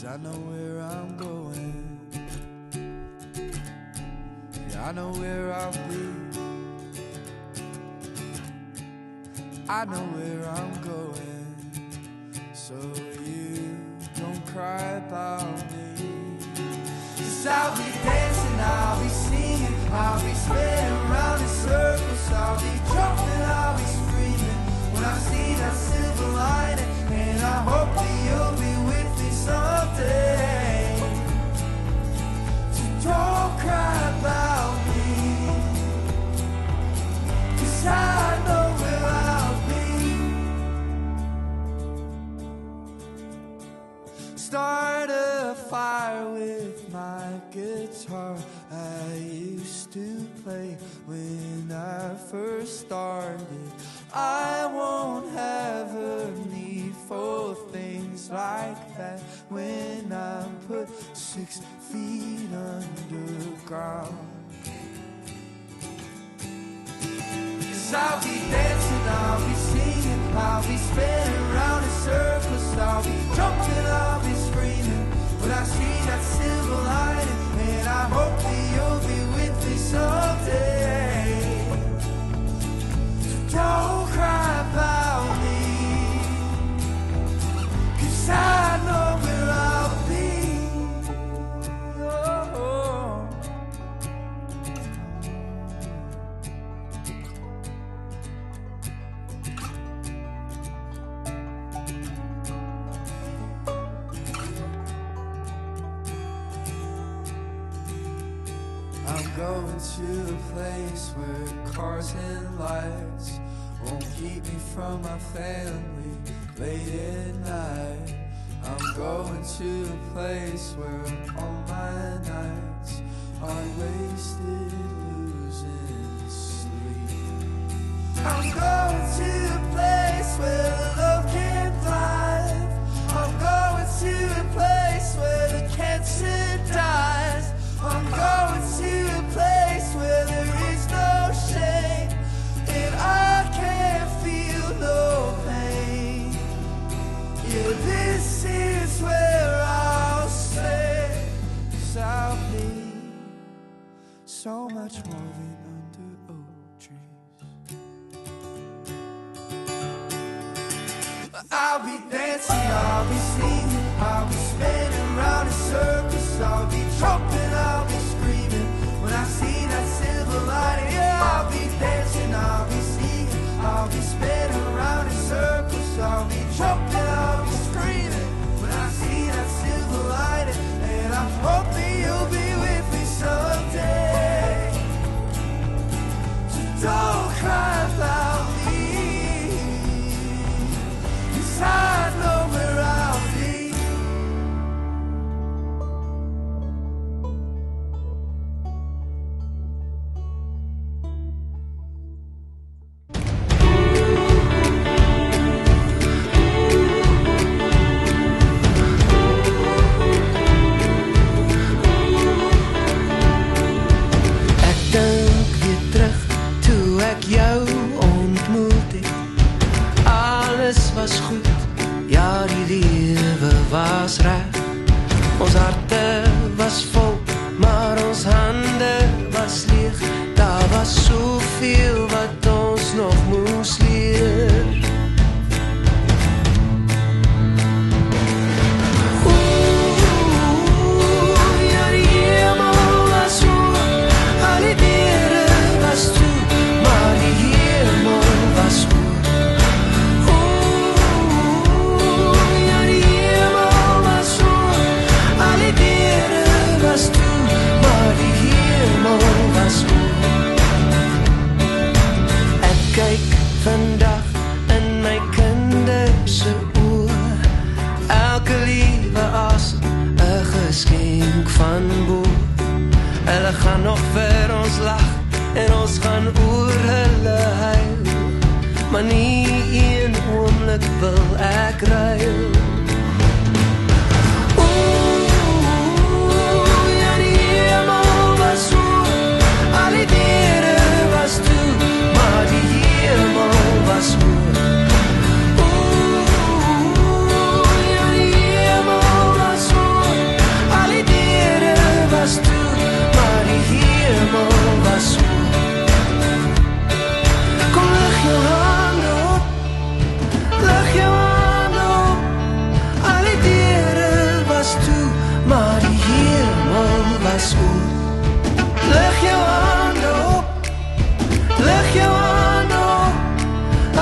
I know where I'm going. Yeah, I know where I'll be. I know where I'm going. So you don't cry about me. 'Cause I'll be dancing, I'll be singing, I'll be spinning around in circles, I'll be jumping, I'll be screaming when I see that silver lining. And I hope that you'll be with me someday. So don't cry about me, 'cause I know where I'll be. Start a fire with my guitar I used to play when I first started. I won't have a need for things like that when I'm put 6 feet underground. 'Cause I'll be dancing, I'll be singing, I'll be spinning around in circles, I'll be jumping, I'll be screaming when I see that silver lining. And I hope that you'll be with me someday. So don't cry about me, 'cause I know where I'll be. Oh. I'm going to a place where cars and lights won't keep me from my family late at night. I'm going to a place where all my nights are wasted losing sleep. I'm going to a place where love can thrive. I'm going to a place where the cancer dies. I'm going to a place where there is no shame, and I can't feel no pain. Yeah, this is where I'll stay, 'cause I'll be so much more than under oak trees. I'll be dancing, I'll be singing, I'll be spinning around in circles, I'll be jumping, I'll be screaming when I see that silver lining. Yeah, I'll be dancing, I'll be singing, I'll be spinning around in circles, I'll be jumping, I'll be screaming when I see that silver lining. And I hope that you'll be with me someday. So don't cry about me, 'cause I know where I'll be. Ek dink weer terug toe ek jou ontmoet het. Alles was goed, ja die lewe was reg. Ons harte was vol, maar ons hande was leeg. Daar was soveel wat ons nog moes leer. Ja die hemel was hoog, al die deure was toe, maar die hemel was hoog. Ja die hemel was hoog, al die deure was toe, maar die hemel was hoog. Ek kyk vandag in my kinders se oë, elke liewe asem 'n geskenk van bo. Hulle gaan nog vir ons lag en ons gaan oor hulle huil, maar nie een oomblik wil ek ruil. Ja die hemel was hoog, al die deure was toe, maar die hemel was hoog. Ja die hemel was hoog. lig jou hande op.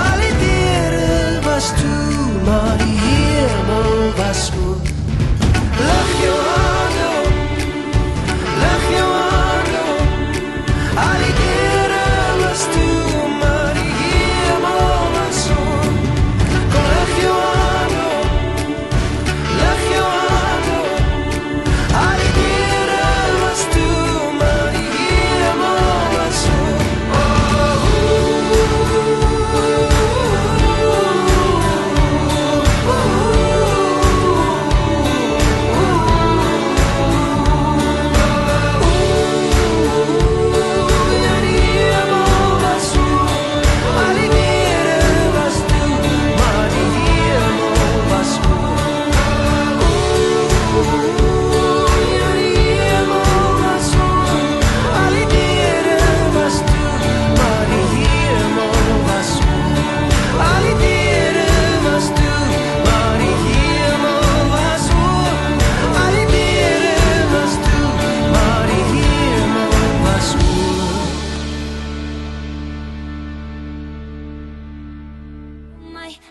Al die deure was toe, maar die hemel was oop. Lig jou hande op, lig jou hande op. Al die deure was toe, maar die hemel was oop. Kom lig jou hande op, lig jou hande op. Al die deure was toe, maar die hemel was oop.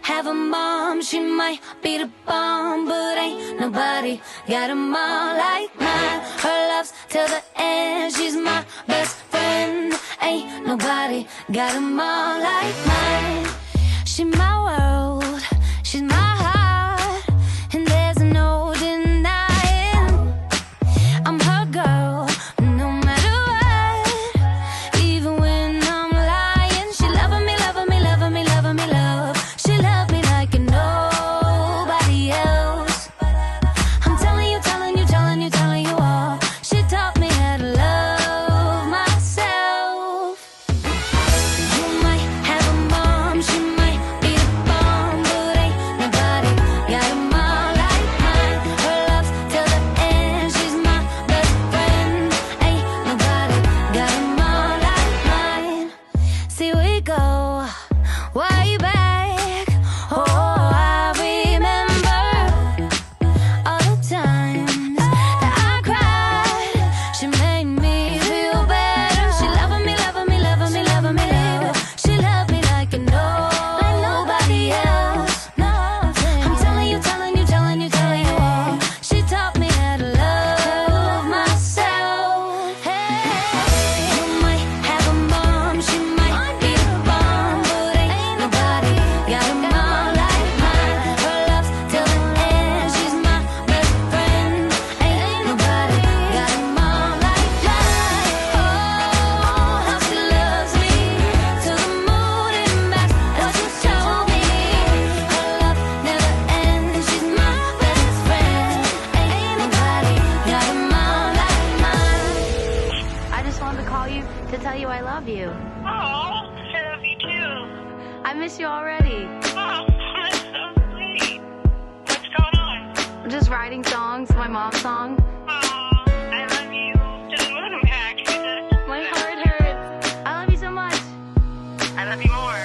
Have a mom, she might be the bomb, but ain't nobody got a mom like mine. Her love's till the end, she's my best friend. Ain't nobody got a mom like mine. She my world, she's my heart, and there's no denying I'm her girl, no matter what. Even when I'm lying, she loving me, loving me, loving me, loving me, love. She loved me like nobody else. I'm telling you, telling you, telling you, telling you all. She taught me how to love myself. You might have a mom, she might be the bomb, but ain't nobody got a mom like mine. Her love's till the end, she's my best friend. Ain't nobody got a mom like mine. See, we go way back. Oh, I remember all the times that I cried. She made me feel better. She loving me, loving me, loving me, loving me, love. She loved me like nobody else. I'm telling you, telling you, telling you, telling you all. She taught me how to love myself. Hey, you might have a mom, she might be the bomb, but ain't nobody got a mom like mine. Her love's till the end, she's my best friend. Ain't nobody got a mom like mine. Oh, how she loves me till the moon and back. That's what she told me. Her love never ends. She's my best friend. Ain't nobody got a mom like mine. I just wanted to call you to tell you I love you. Oh, I love you too. I miss you already. Oh, that's so sweet. What's going on? I'm just writing songs, my mom's song. Oh, I love you to the moon and back. My heart hurts. I love you so much. I love you more.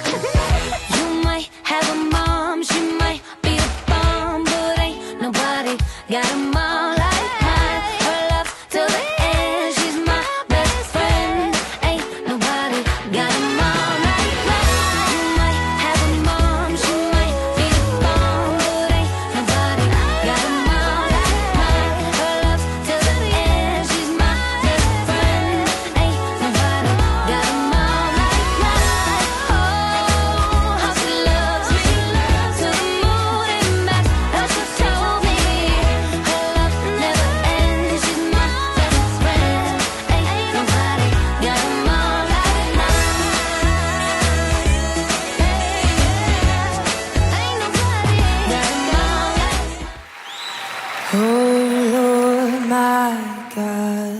You might have a mom, she might be the bomb, but ain't nobody got a mom like mine. Her love till the end, she's my best friend. Ain't nobody got a mom like mine. You might have a mom, she might be the bomb, but ain't nobody got a mom like mine. Her love till the end, she's my best friend. Ain't nobody got a mom like mine. Oh, how she loves me till the moon and back. That's what she told me. Her love never ends. She's my best friend. Ain't nobody got a mom like mine. Ain't nobody got a mom like Oh Lord, my God,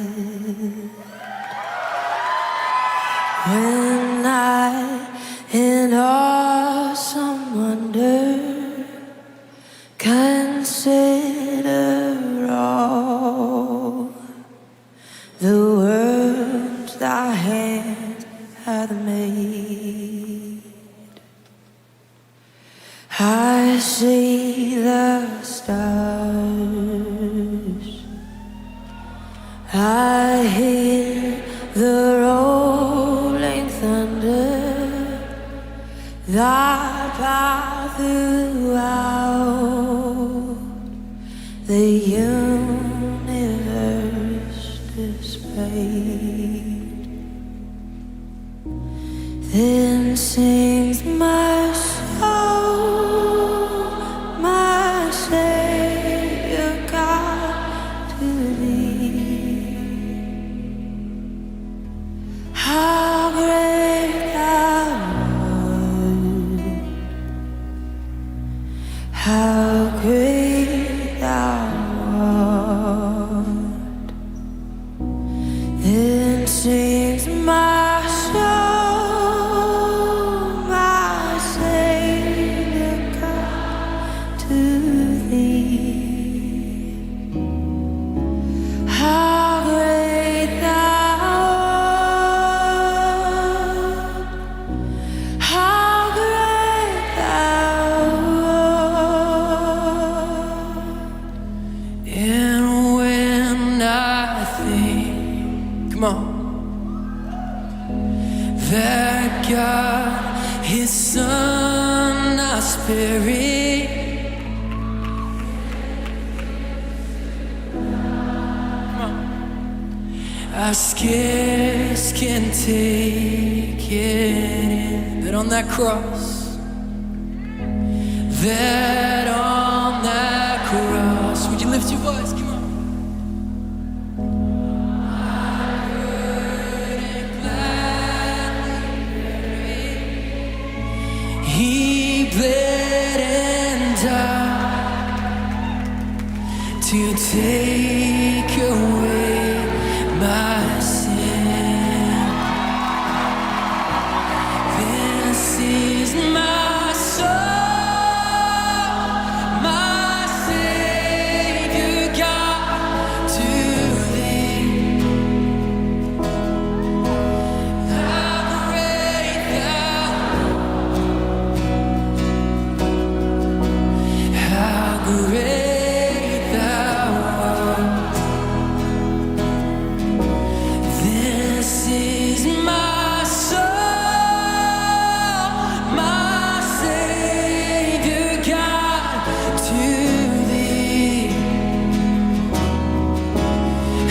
when I in awesome wonder consider all the words thy hand hath made, I see the stars, I hear the rolling thunder. that power throughout the universe displayed. Then sings my soul, my Savior God, to thee. How great thou art, how great thou art. Then sings my soul, my Savior God, to thee. How great thou art, how great thou art. And when I think, come on, that God, His Son, our Spirit, come on, I scarce can take it in, that on that cross, that on that cross, would you lift your voice? Come on. He bled and died to take away my sin. This is my soul, my Savior God, to thee. How great thou, how great thou art. This is my soul, my Savior God, to thee.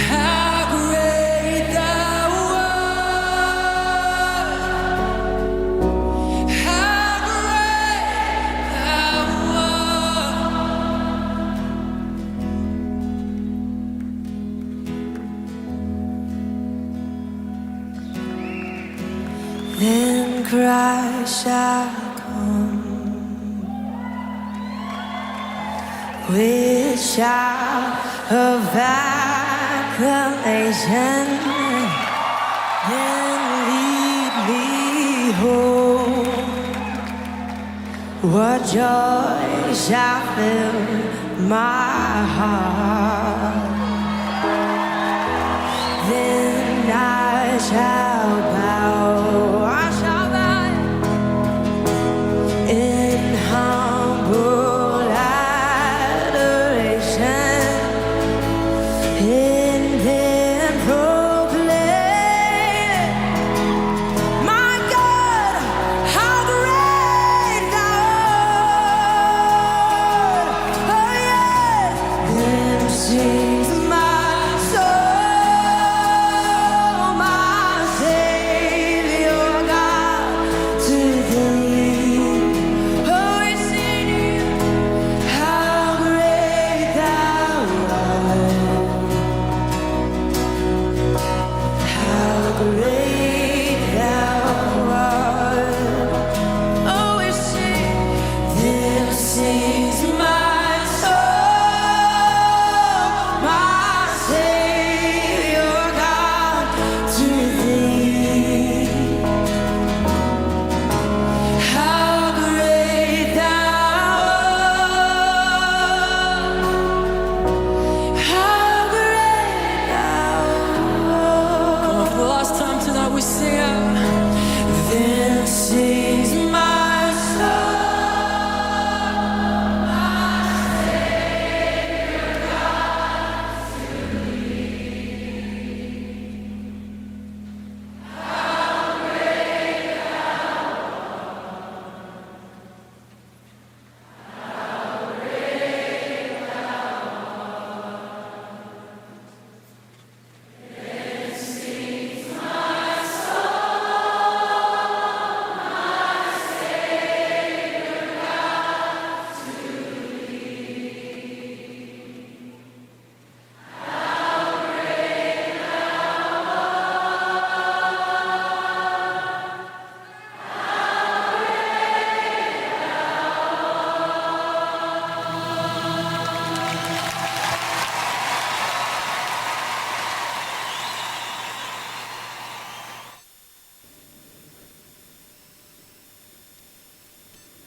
How great thou art, how great thou art. Then Christ shall come with shout of acclamation, then lead me home. What joy shall fill my heart? Then I shall bow, I shall bow in humble adoration, and then proclaim, my God, how great thou art. Oh yes, then sings my soul, my Savior.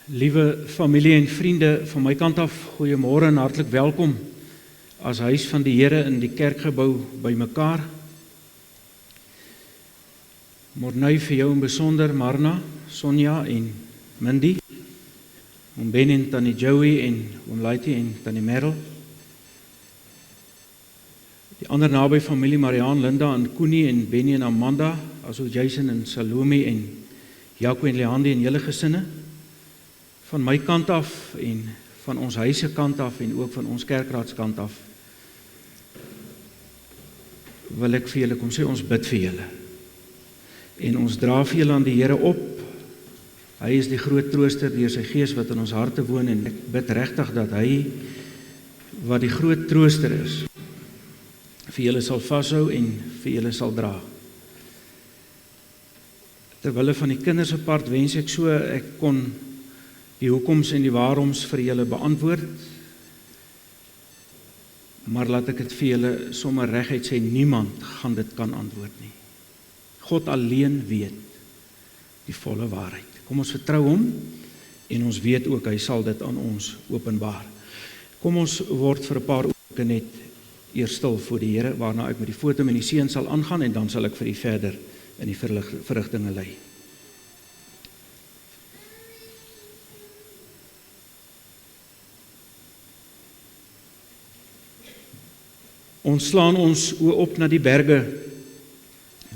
Liewe familie en vriende van my kant af, goeiemôre en hartlik welkom as huis van die Here in die kerkgebou by mekaar. Mornay vir jou in besonder, Marna, Sonja en Mindy, oom Ben en tannie Joey en oom Laitie en tannie Merel. Die ander naby familie, Mariaan, Linda en Koenie en Benny en Amanda, asook Jason en Salome en Jaco en Leandi en julle gesinne. Van my kant af en van ons huise kant af en ook van ons kerkraadskant af wil ek vir julle kom sê, ons bid vir julle. En ons dra vir julle aan die Here op. Hy is die groot trooster deur sy Gees wat in ons harte woon en ek bid regtig dat hy wat die groot trooster is, vir julle sal vashou en vir julle sal dra. Terwille van die kinders apart wens ek so ek kon die hoekoms en die waaroms vir julle beantwoord, maar laat ek het vir julle sommer reguit sê, niemand gaan dit kan antwoord nie. God alleen weet die volle waarheid. Kom ons vertrou hom en ons weet ook, hy sal dit aan ons openbaar. Kom ons word vir 'n paar oomblikke net eers stil voor die Here, waarna ek met die foto en die seën sal aangaan en dan sal ek vir u verder in die verrigtinge lei. Ons slaan ons oë op na die berge.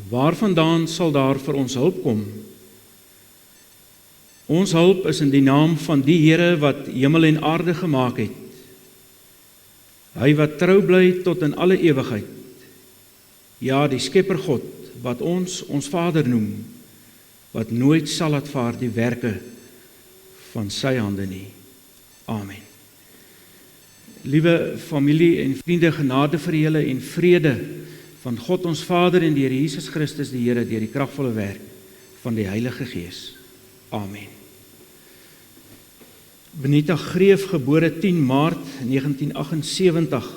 Waarvandaan sal daar vir ons hulp kom? Ons hulp is in die naam van die Here wat hemel en aarde gemaak het. Hy wat trou bly tot in alle ewigheid. Ja, die Skepper God, wat ons Vader noem, wat nooit sal laat vaar die werke van sy hande nie. Amen. Liewe familie en vriende, genade vir julle en vrede van God ons Vader en die Here Jesus Christus die Here deur die kragvolle werk van die Heilige Gees. Amen. Benita Greef, gebore 10 Maart 1978.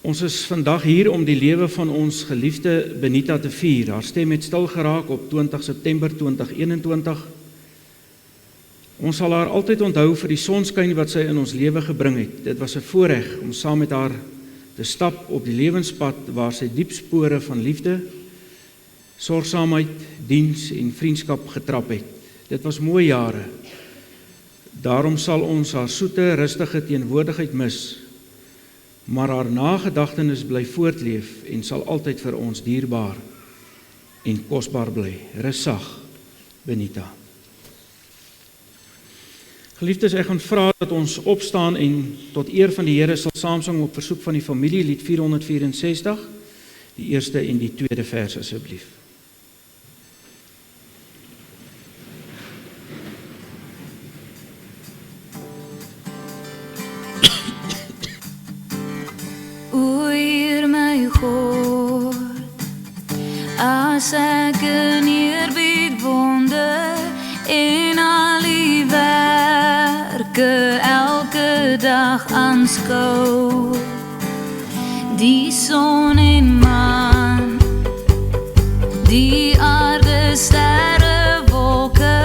Ons is vandag hier om die lewe van ons geliefde Benita te vier. Haar stem het stil geraak op 20 September 2021. Ons sal haar altyd onthou vir die sonskyn wat sy in ons lewe gebring het. Dit was 'n voorreg om saam met haar te stap op die lewenspad waar sy diep spore van liefde, sorgsaamheid, diens en vriendskap getrap het. Dit was mooi jare. Daarom sal ons haar soete, rustige teenwoordigheid mis, maar haar nagedagtenis bly voortleef en sal altyd vir ons dierbaar en kosbaar bly. Rus sag, Benita. Geliefdes, ek gaan vra dat ons opstaan en tot eer van die Here sal saamsing op versoek van die familie, lied 464, die eerste en die tweede vers asseblief. O Heer my God, as ek in eerbied wonder en al die werke elke dag aanskou, die son en maan, die aarde, sterre, wolke,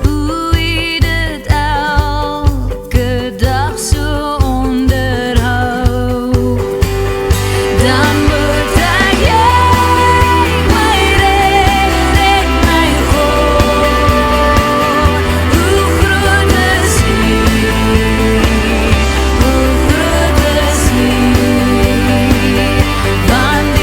hoe U dit elke dag so onderhou, dan moet ek jy my redder en my God. Hoe groot is U, hoe groot is U, want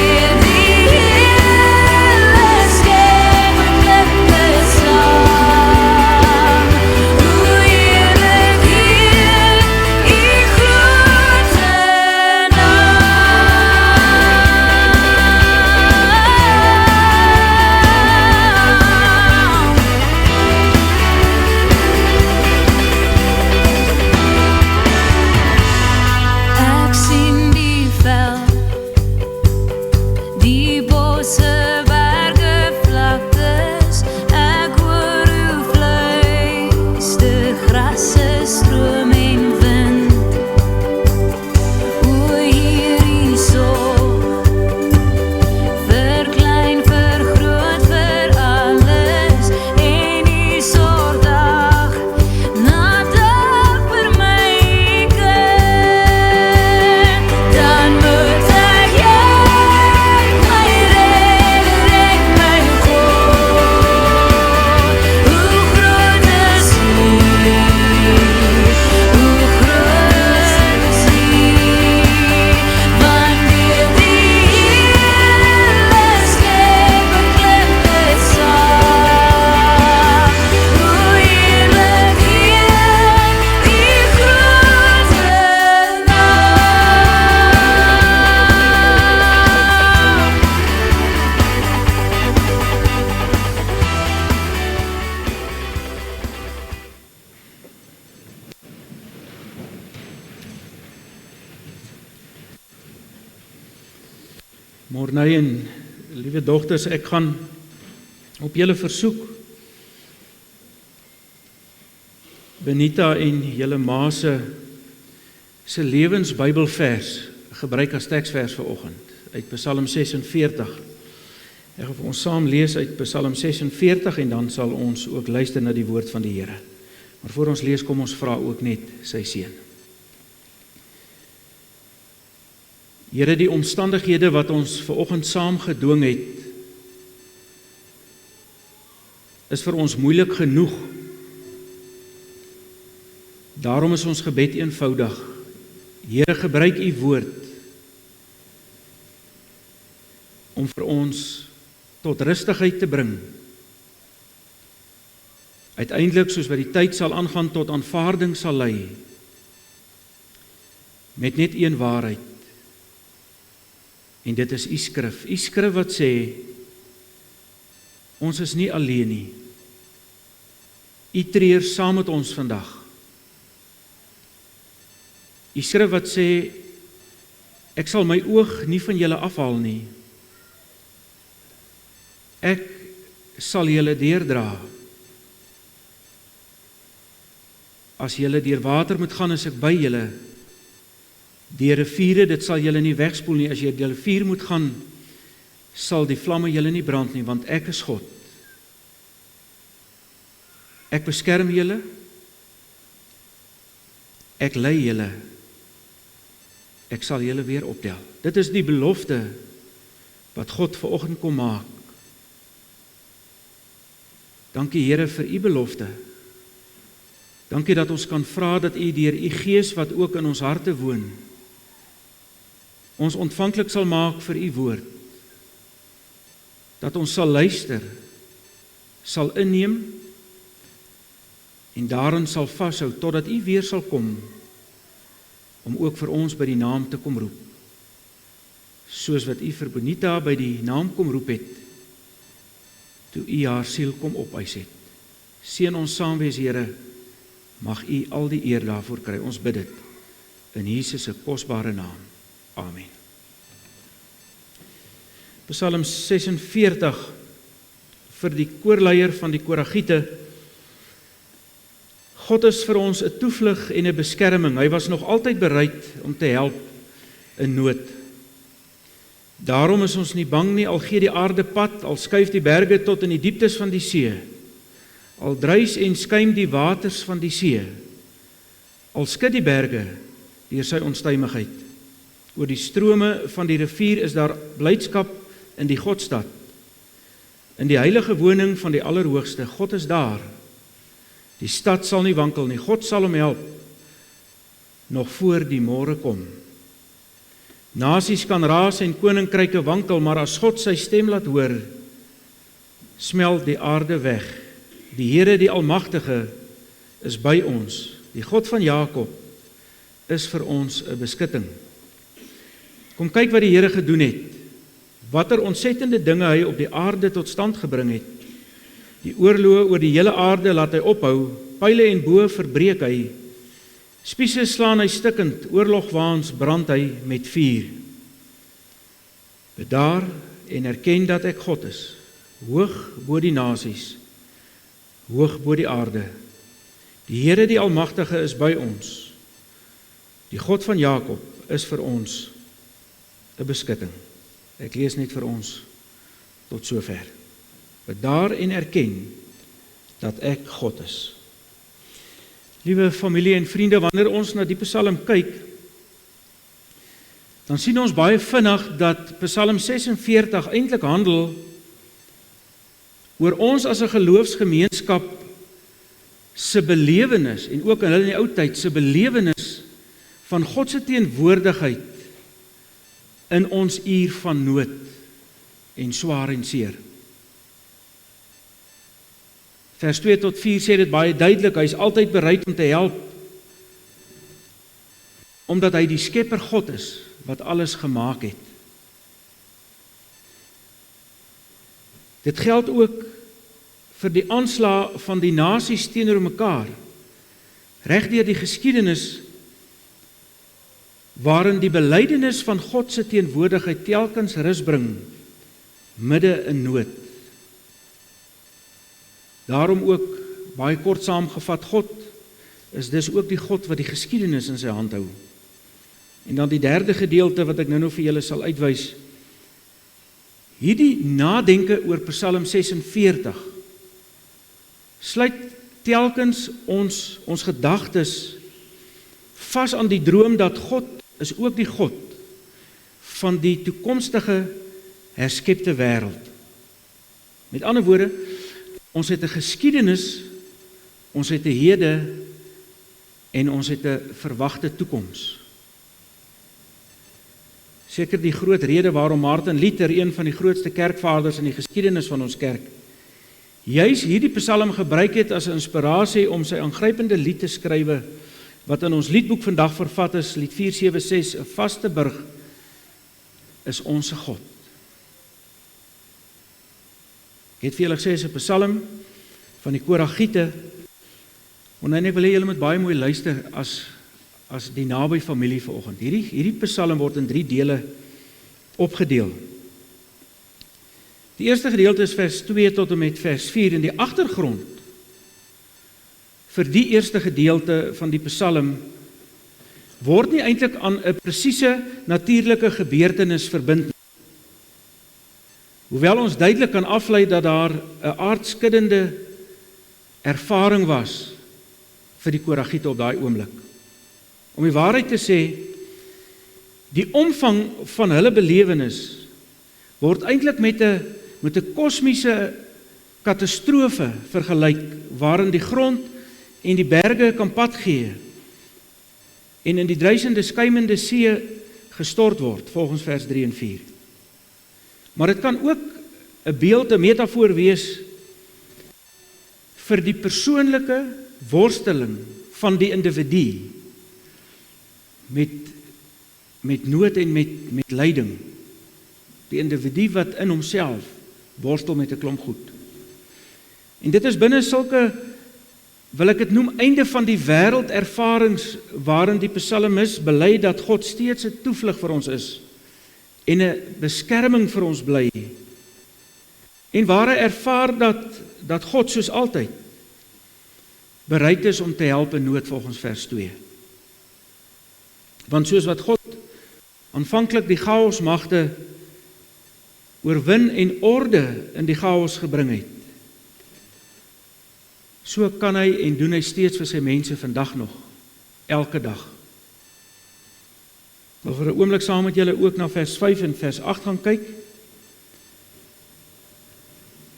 Corneille en liewe dogters, ek gaan op julle versoek Benita en julle ma se lewensbybelvers gebruik as teksvers vanoggend uit Psalm 46. Ek gaan vir ons saam lees uit Psalm 46 en dan sal ons ook luister na die woord van die Here. Maar voor ons lees, kom ons vra ook net sy seën. Here, die omstandighede wat ons vanoggend saam gedwing het, is vir ons moeilik genoeg. Daarom is ons gebed eenvoudig. Here, gebruik u woord om vir ons tot rustigheid te bring. Uiteindelik, soos wat die tyd sal aangaan, tot aanvaarding sal lei, met net een waarheid. En dit is u skrif. U skrif wat sê, ons is nie alleen nie. U treur saam met ons vandag. U skrif wat sê, ek sal my oog nie van julle afhaal nie. Ek sal julle deurdra. As julle deur water moet gaan, is ek by julle. Deur riviere, dit sal julle nie wegspoel nie. As jy deur die rivier moet gaan, sal die vlamme julle nie brand nie, want ek is God. Ek beskerm julle. Ek lei julle. Ek sal julle weer optel. Dit is die belofte wat God vanoggend kom maak. Dankie Here vir u belofte. Dankie dat ons kan vra dat u deur u Gees wat ook in ons harte woon, ons ontvanklik sal maak vir u woord. Dat ons sal luister, sal inneem en daarin sal vashou totdat u weer sal kom om ook vir ons by die naam te kom roep. Soos wat u vir Benita by die naam kom roep het, toe u haar siel kom opeis het. Seën ons saam wees, Here, mag u al die eer daarvoor kry. Ons bid dit in Jesus se kosbare naam. Amen. Psalm 46 vir die koorleier van die Koragiete. God is vir ons 'n toevlug en 'n beskerming. Hy was nog altyd bereid om te help in nood. Daarom is ons nie bang nie, al gee die aarde pad, al skuif die berge tot in die dieptes van die see, al druis en skuim die waters van die see, al skud die berge deur sy onstuimigheid. Oor die strome van die rivier is daar blydskap in die Godstad, in die heilige woning van die Allerhoogste. God is daar. Die stad sal nie wankel nie. God sal hom help, nog voor die môre kom. Nasies kan raas en koninkryke wankel, maar as God sy stem laat hoor, smelt die aarde weg. Die Here, die Almagtige, is by ons. Die God van Jakob is vir ons 'n beskutting. Kom kyk wat die Here gedoen het. Watter ontsettende dinge hy op die aarde tot stand gebring het. Die oorloë oor die hele aarde laat hy ophou, pyle en boë verbreek hy, spiese slaan hy stikkend, oorlogwaans brand hy met vuur. Bedaar en erken dat ek God is, hoog bo die nasies, hoog bo die aarde. Die Here, die Almagtige, is by ons. Die God van Jakob is vir ons 'n beskutting. Ek lees net vir ons tot sover. Bedaar en erken dat ek God is. Liewe familie en vriende, wanneer ons na die Psalm kyk, dan sien ons baie vinnig dat Psalm 46 eintlik handel oor ons as 'n geloofsgemeenskap se belewenis, en ook in hulle in die ou tyd se belewenis van God se teenwoordigheid in ons uur van nood en swaar en seer. Vers 2 tot 4 sê dit baie duidelik, hy is altyd bereid om te help, omdat hy die Skepper God is, wat alles gemaak het. Dit geld ook vir die aanslag van die nasies teenoor mekaar. Reg deur die geskiedenis waarin die belydenis van God se teenwoordigheid telkens rus bring, midde in nood. Daarom ook, baie kort saamgevat, God is dis ook die God wat die geskiedenis in sy hand hou. En dan die derde gedeelte wat ek nou vir julle sal uitwys, hierdie nadenke oor Psalm 46 sluit telkens ons gedagtes vas aan die droom dat God is ook die God van die toekomstige herskepte wêreld. Met ander woorde, ons het 'n geskiedenis, ons het 'n hede en ons het 'n verwagte toekoms. Seker die groot rede waarom Martin Luther, een van die grootste kerkvaders in die geskiedenis van ons kerk, juis hierdie Psalm gebruik het as 'n inspirasie om sy aangrypende lied te skrywe, wat in ons liedboek vandag vervat is, lied 476, 'n vaste burg is ons God. Ek het vir julle gesê, is 'n Psalm van die Koragiete, en ek wil hê julle moet baie mooi luister as die naby familie vanoggend. Hierdie Psalm word in 3 dele opgedeel. Die eerste gedeelte is vers 2 tot en met vers 4, en die agtergrond vir die eerste gedeelte van die Psalm word nie eintlik aan 'n presiese natuurlike gebeurtenis verbind nie. Hoewel ons duidelik kan aflei dat daar 'n aardskuddende ervaring was vir die Koragiete op daai oomblik. Om die waarheid te sê, die omvang van hulle belewenis word eintlik met 'n kosmiese katastrofe vergelyk, waarin die grond en die berge kan pad gee en in die druisende skuimende see gestort word, volgens vers 3 en 4. Maar dit kan ook 'n beeld, 'n metafoor wees vir die persoonlike worsteling van die individu met nood en met lyding. Die individu wat in homself worstel met 'n klomp goed. En dit is binne sulke, wil ek dit noem, einde van die wêreld ervarings waarin die psalmis bely dat God steeds 'n toevlug vir ons is en 'n beskerming vir ons bly. En waar hy ervaar dat God soos altyd bereid is om te help in nood, volgens vers 2. Want soos wat God aanvanklik die chaosmagte oorwin en orde in die chaos gebring het, so kan hy en doen hy steeds vir sy mense vandag nog, elke dag. Ek wil vir 'n oomblik saam met julle ook na vers 5 en vers 8 gaan kyk.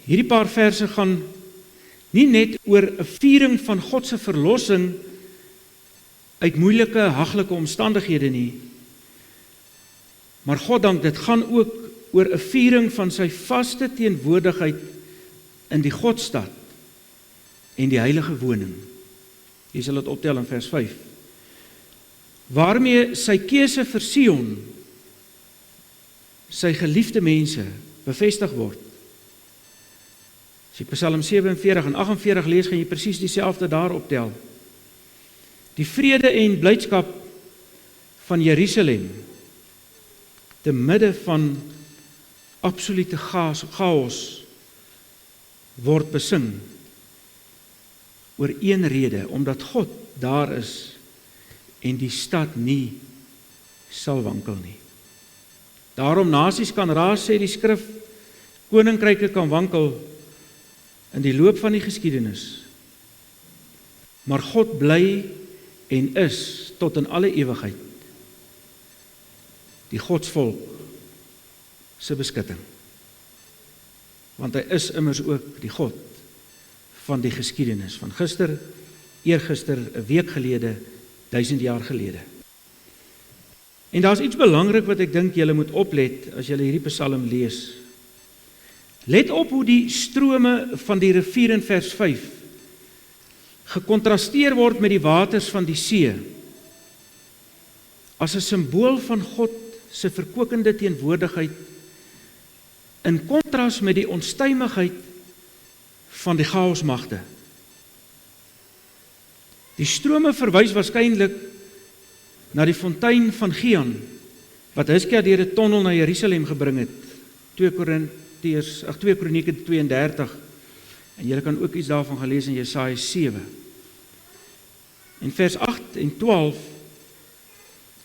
Hierdie paar verse gaan nie net oor 'n viering van God se verlossing uit moeilike, haglike omstandighede nie, maar God dank, dit gaan ook oor 'n viering van sy vaste teenwoordigheid in die Godstad en die heilige woning. Jy sal dit optel in vers 5. Waarmee sy keuse vir Sion, sy geliefde mense, bevestig word. As jy Psalm 47 en 48 lees, gaan jy presies dieselfde daar optel. Die vrede en blydskap van Jerusalem, te midde van absolute chaos, word besing oor een rede, omdat God daar is en die stad nie sal wankel nie. Daarom nasies kan raas, sê die skrif, koninkryke kan wankel in die loop van die geskiedenis. Maar God bly en is tot in alle ewigheid die Godsvolk se beskutting. Want hy is immers ook die God van die geskiedenis, van gister, eergister, 'n week gelede, 1000 jaar gelede. En daar's iets belangrik wat ek dink julle moet oplet as julle hierdie Psalm lees. Let op hoe die strome van die rivier in vers 5 gekontrasteer word met die waters van die see, as 'n simbool van God se verkokende teenwoordigheid, in kontras met die onstuimigheid van die chaosmagte. Die strome verwys waarskynlik na die fontein van Gihon, wat Hizkia deur 'n tonnel na Jerusalem gebring het. 2 Kronieke 32, en julle kan ook iets daarvan gaan lees in Jesaja 7. En vers 8 en 12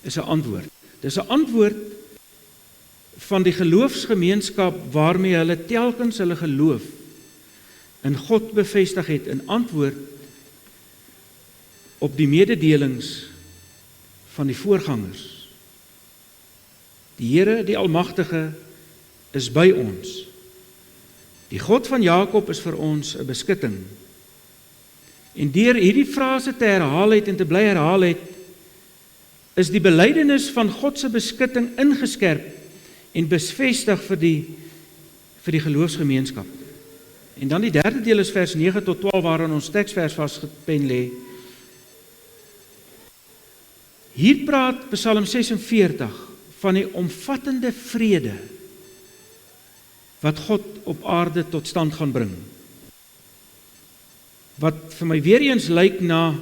is 'n antwoord. Dis 'n antwoord van die geloofsgemeenskap waarmee hulle telkens hulle geloof in God bevestig het, 'n antwoord op die mededelings van die voorgangers. Die Here, die Almagtige, is by ons. Die God van Jakob is vir ons 'n beskutting. En deur hierdie frase te herhaal het en te bly herhaal het, is die belydenis van God se beskutting ingeskerp en bevestig vir die geloofsgemeenskap. En dan die derde deel is vers 9 tot 12 waarin ons teksvers vasgepen lê. Hier praat Psalm 46 van die omvattende vrede wat God op aarde tot stand gaan bring. Wat vir my weer eens lyk na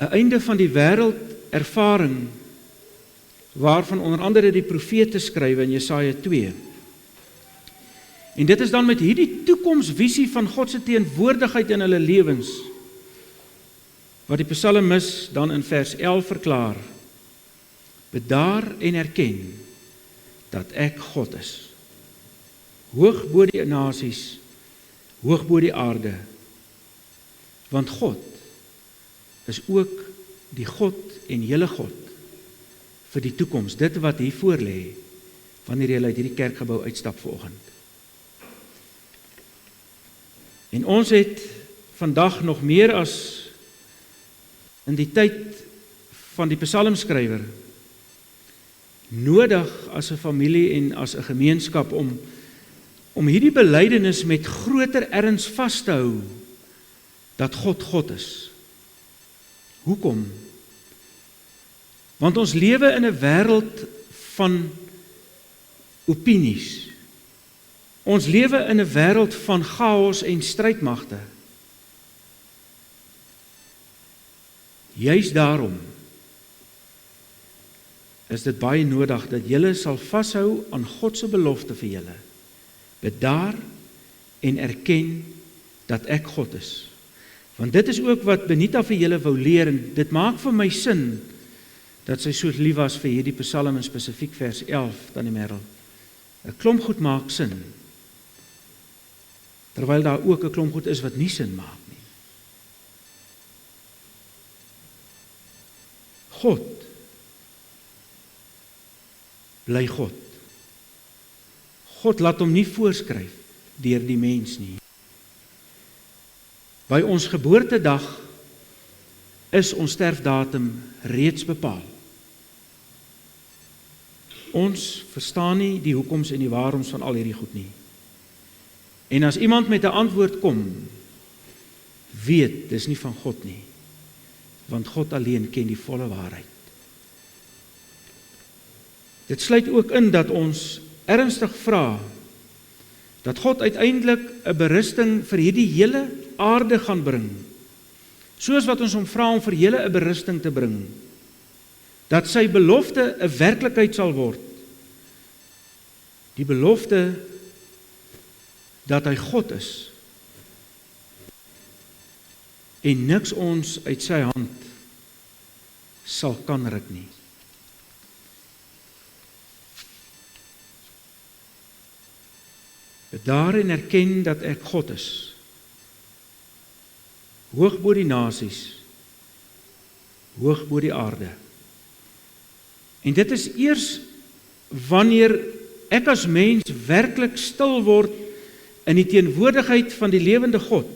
'n einde van die wêreld ervaring waarvan onder andere die profete skryf in Jesaja 2. En dit is dan met hierdie toekomsvisie van God se teenwoordigheid in hulle lewens wat die psalmis dan in vers 11 verklaar: Bedaar en erken dat ek God is, hoog bo die nasies, hoog bo die aarde, want God is ook die God en hele God vir die toekoms, dit wat hier voor lê wanneer jy uit hierdie kerkgebou uitstap vanoggend. En ons het vandag nog meer as in die tyd van die psalmskrywer nodig as 'n familie en as 'n gemeenskap om hierdie belydenis met groter erns vas te hou dat God God is. Hoekom? Want ons lewe in 'n wêreld van opinies. Ons lewe in 'n wêreld van chaos en strydmagte. Juis daarom is dit baie nodig dat julle sal vashou aan God se belofte vir julle. Bedaar en erken dat ek God is. Want dit is ook wat Benita vir julle wou leer, en dit maak vir my sin dat sy so lief was vir hierdie psalm in spesifiek vers 11, Tannie Merel. 'n Klomp goed maak sin, terwyl daar ook 'n klomp goed is wat nie sin maak nie. God bly God. God laat hom nie voorskryf deur die mens nie. By ons geboortedag is ons sterfdatum reeds bepaal. Ons verstaan nie die hoekoms en die waaroms van al hierdie goed nie. En as iemand met 'n antwoord kom, weet dis nie van God nie, want God alleen ken die volle waarheid. Dit sluit ook in dat ons ernstig vra dat God uiteindelik 'n berusting vir hierdie hele aarde gaan bring, soos wat ons hom vra om vir julle 'n berusting te bring, dat sy belofte 'n werklikheid sal word, die belofte dat hy God is en niks ons uit sy hand sal kan ruk nie. Bedaar en erken dat ek God is, hoog bo die nasies, hoog bo die aarde. En dit is eers wanneer ek as mens werklik stil word in die teenwoordigheid van die lewende God,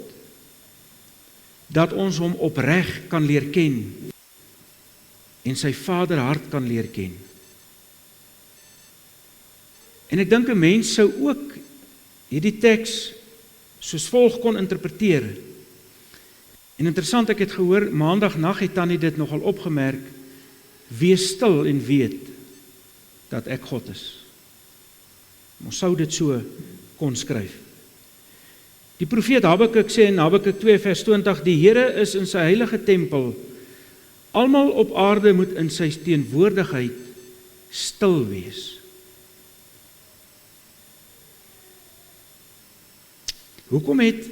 dat ons hom opreg kan leer ken en sy vaderhart kan leer ken. En ek dink 'n mens sou ook hierdie teks soos volg kon interpreteer. En interessant, ek het gehoor, maandagnag het Tannie dit nogal opgemerk, wees stil en weet dat ek God is. Ons sou dit so kon skryf. Die profeet Habakuk sê in Habakuk 2 vers 20, die Here is in sy heilige tempel, Almal op aarde moet in sy teenwoordigheid stil wees. Hoekom het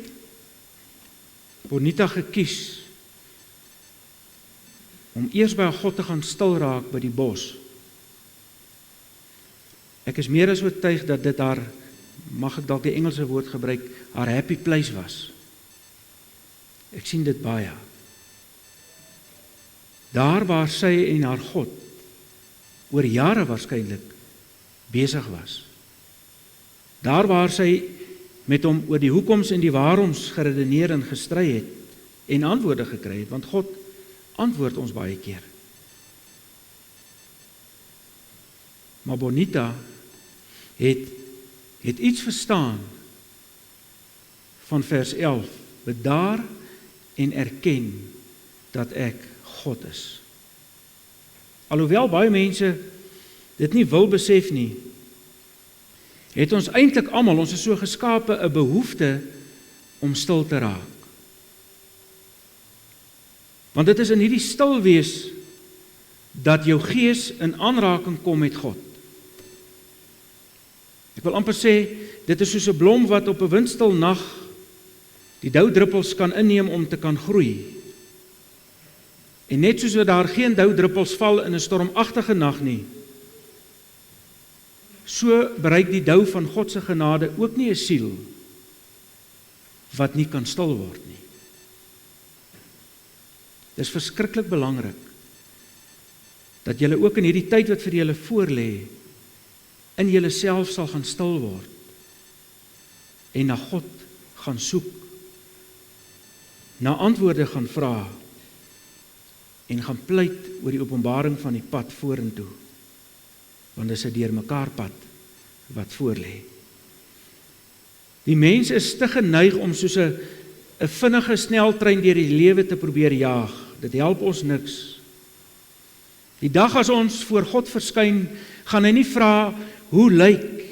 Bonita gekies om eers by God te gaan stil raak by die bos? Ek is meer as oortuig dat dit haar, mag ek dalk die Engelse woord gebruik, haar happy place was. Ek sien dit baie. Daar waar sy en haar God oor jare waarskynlik besig was. Daar waar sy met hom oor die hoekoms en die waaroms geredeneer en gestry het en antwoorde gekry het, want God antwoord ons baie keer. Maar Bonita het iets verstaan van vers 11, bedaar en erken dat ek God is. Alhoewel baie mense dit nie wil besef nie, het ons eintlik almal, ons is so geskape, 'n behoefte om stil te raak. Want dit is in hierdie stil wees dat jou gees in aanraking kom met God. Ek wil amper sê, dit is soos 'n blom wat op 'n windstil nag die doudruppels kan inneem om te kan groei. En net soos wat daar geen doudruppels val in 'n stormagtige nag nie, so bereik die dou van God se genade ook nie 'n siel wat nie kan stil word nie. Dis verskriklik belangrik dat julle ook in hierdie tyd wat vir julle voorlê, in julle self sal gaan stil word en na God gaan soek, na antwoorde gaan vra en gaan pleit oor die openbaring van die pad vorentoe, want dit is 'n deurmekaar pad wat voorlê. Die mens is te geneig om soos 'n vinnige sneltrein deur die lewe te probeer jaag. Dit help ons niks. Die dag as ons voor God verskyn, gaan hy nie vra, hoe lyk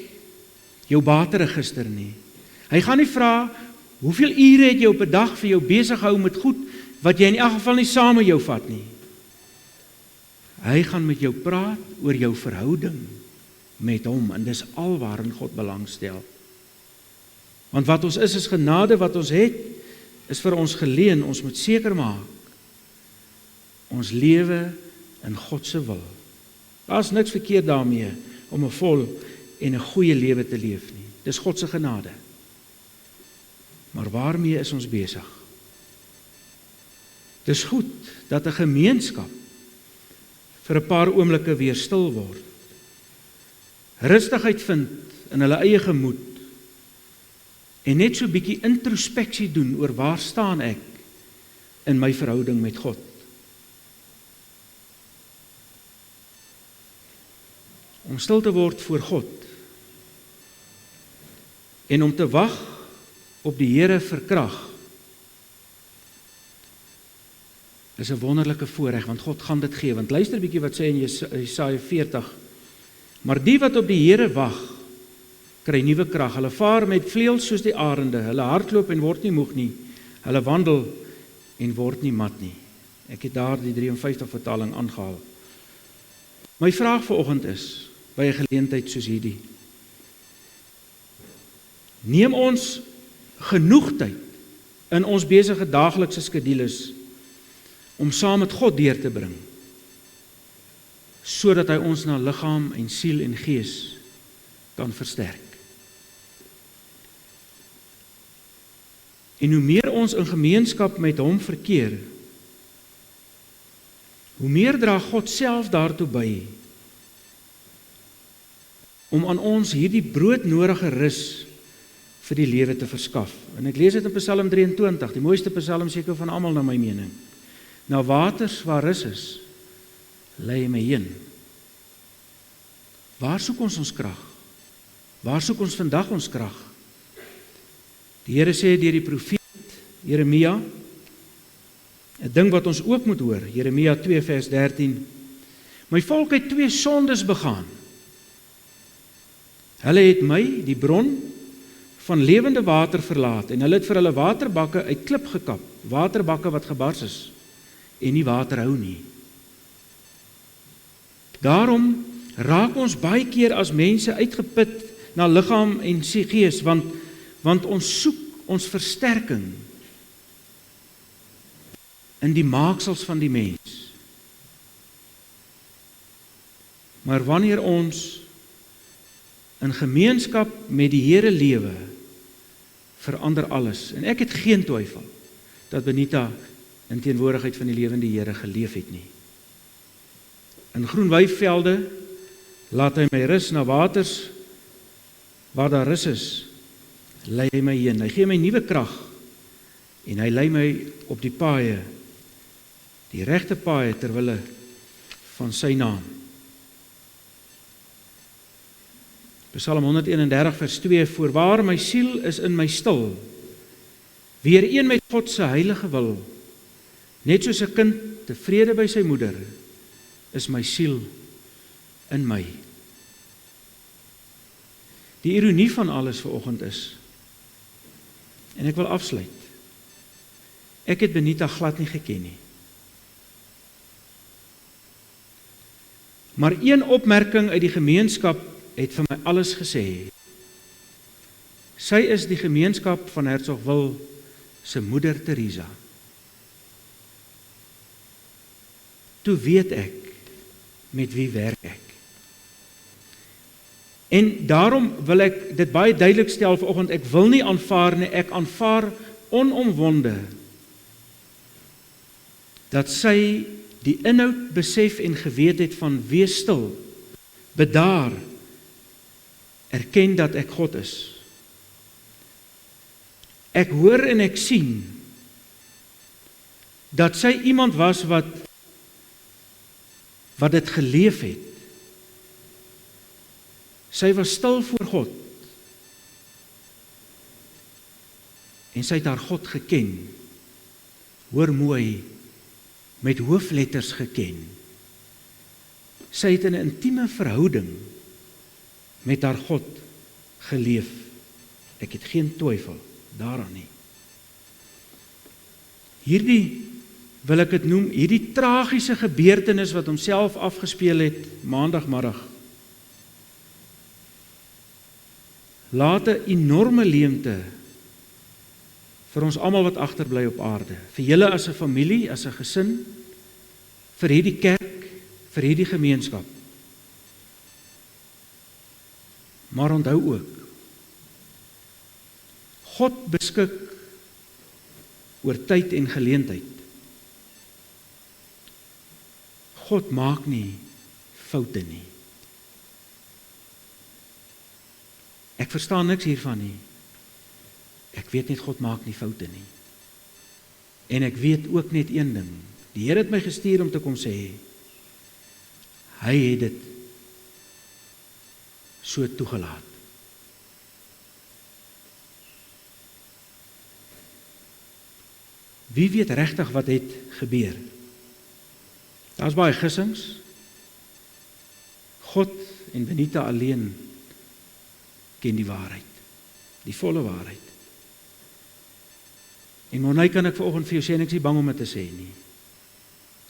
jou bateregister nie. Hy gaan nie vra, hoeveel ure het jy op 'n dag vir jou besig gehou met goed, wat jy in elk geval nie saam met jou vat nie. Hy gaan met jou praat oor jou verhouding met hom, en dis alwaarin God belangstel. Want wat ons is genade, wat ons het, is vir ons geleen. Ons moet seker maak, ons lewe in God se wil. Daar's niks verkeerd daarmee, om 'n vol en 'n goeie lewe te leef nie. Dis God se genade. Maar waarmee is ons besig? Dis goed dat 'n gemeenskap vir 'n paar oomblikke weer stil word. Rustigheid vind in hulle eie gemoed en net so 'n bietjie introspeksie doen oor waar staan ek in my verhouding met God. Om stil te word voor God en om te wag op die Here vir krag is 'n wonderlike voorreg, want God gaan dit gee. Want luister 'n bietjie wat sê in Jesaja 40. Maar die wat op die Here wag, kry nuwe krag. Hulle vaar met vleuels soos die arende. Hulle hardloop en word nie moeg nie. Hulle wandel en word nie mat nie. Ek het daar die 53 vertaling aangehaal. My vraag vanoggend is, by 'n geleentheid soos hierdie, neem ons genoeg tyd in ons besige daaglikse skedules om saam met God deur te bring, sodat hy ons na liggaam en siel en gees kan versterk. En hoe meer ons in gemeenskap met hom verkeer, hoe meer dra God self daartoe by om aan ons hierdie broodnodige rus vir die lewe te verskaf. En ek lees dit in Psalm 23, die mooiste psalm seker van almal na my mening. Na waters waar rus is, lei hy my heen. Waar soek ons krag? Waar soek ons vandag ons krag? Die Here sê deur die profeet Jeremia, 'n ding wat ons ook moet hoor, Jeremia 2 vers 13. My volk het 2 sondes begaan. Hulle het my, die bron van lewende water, verlaat en hulle het vir hulle waterbakke uit klip gekap, waterbakke wat gebars is en nie water hou nie. Daarom raak ons baie keer as mense uitgeput na liggaam en gees, want ons soek ons versterking in die maaksels van die mens. Maar wanneer ons in gemeenskap met die Here lewe, verander alles. En ek het geen twyfel dat Benita in teenwoordigheid van die lewende Here geleef het nie. In groen weivelde laat hy my rus na waters waar daar rus is, lei hy my heen. Hy gee my nuwe krag en hy lei my op die paaie, die regte paaie ter wille van sy naam. Psalm 131 vers 2, voorwaar my siel is in my stil, weer een met God se heilige wil, net soos 'n kind tevrede by sy moeder, is my siel in my. Die ironie van alles vanoggend is, en ek wil afsluit, ek het Benita glad nie geken nie. Maar een opmerking uit die gemeenskap het vir my alles gesê. Sy is die gemeenskap van Hertsgwil se moeder Teresa. Toe weet ek, met wie werk ek. En daarom wil ek dit baie duidelik stel vanoggend, ek wil nie aanvaar nie, ek aanvaar onomwonde dat sy die inhoud besef en geweet het van wees stil, bedaar, erken dat ek God is. Ek hoor en ek sien dat sy iemand was wat dit geleef het. Sy was stil voor God en sy het haar God geken. Hoor mooi, met hoofletters geken. Sy het in 'n intieme verhouding met haar God geleef. Ek het geen twyfel daaraan nie. Hierdie, wil ek het noem, hierdie tragiese gebeurtenis wat homself afgespeel het maandagmiddag, laat 'n enorme leemte vir ons almal wat agterbly op aarde, vir julle as 'n familie, as 'n gesin, vir hierdie kerk, vir hierdie gemeenskap. Maar onthou ook, God beskik oor tyd en geleentheid. God maak nie foute nie. Ek verstaan niks hiervan nie. Ek weet net God maak nie foute nie. En ek weet ook net een ding. Die Here het my gestuur om te kom sê, hy het dit so toegelaat. Wie weet regtig wat het gebeur? Daar's baie gissings. God en Benita alleen ken die waarheid, die volle waarheid. En Monay, kan ek vanoggend vir jou sê, en ek is nie bang om dit te sê nie.